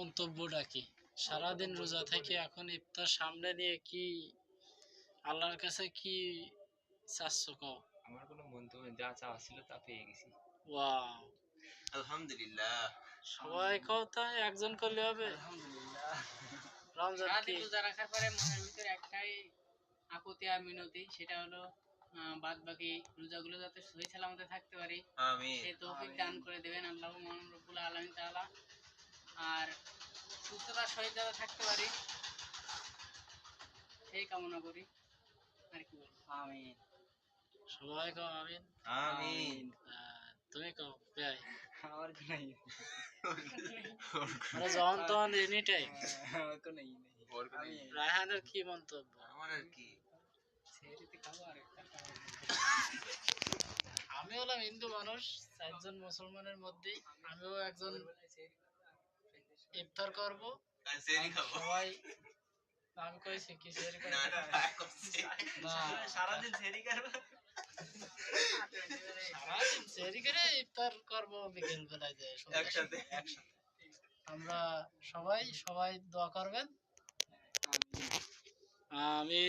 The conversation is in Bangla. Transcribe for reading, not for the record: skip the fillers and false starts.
মন্তব্যটা কি? সারাদিন রোজা থেকে এখন ইফতার সামনে নিয়ে কি আল্লাহর কাছে কি চাচ্ছ কও? আমার কোনো মন্তব্য নেই, যা চাওয়া ছিল তা পেয়ে গেছি। ওয়াও, আলহামদুলিল্লাহ। সবাই কও তাই, একজন করলে হবে? আলহামদুলিল্লাহ। রমজান কি? সারাদিন রোজা রাখার পরে মনের ভিতরে একটাই আকুতি আর মিনতি, সেটা হলো বাদ বাকি রোজাগুলো যাতে সহি সালামতে থাকতে পারি, আমিন। সে তৌফিক দান করে দেবেন আল্লাহ মহান রব্বুল আলামিন তাআলা। আর সুস্থতার সহিত যাতে থাকতে পারি সেই কামনা করি। আর কি বলবো, আমিন। সবাই কও আমিন। আমিন। তুমি কও ভাই। আমার কি নাই, মানে যখন তখন এনি টাইম। আমার তো নেই। ওর কোনো নেই। রায়হানের কি মন্তব্য? আমার আর কি? সেহরিতে খাবো আর একটা খাবো। আমি হলাম হিন্দু মানুষ, 4 জন মুসলমানের মধ্যে আমিও একজন ইফতার করব। সেরি খাবো। সবাই আমি কইছি কি সেরি করব? না না, তাই করছি। না, সারাদিন সেহরি করবো। সারাদিন সেরি করে ইফতার করব বিকেল বেলায় যায় একসাথে। একসাথে। আমরা সবাই দোয়া করবেন। আমি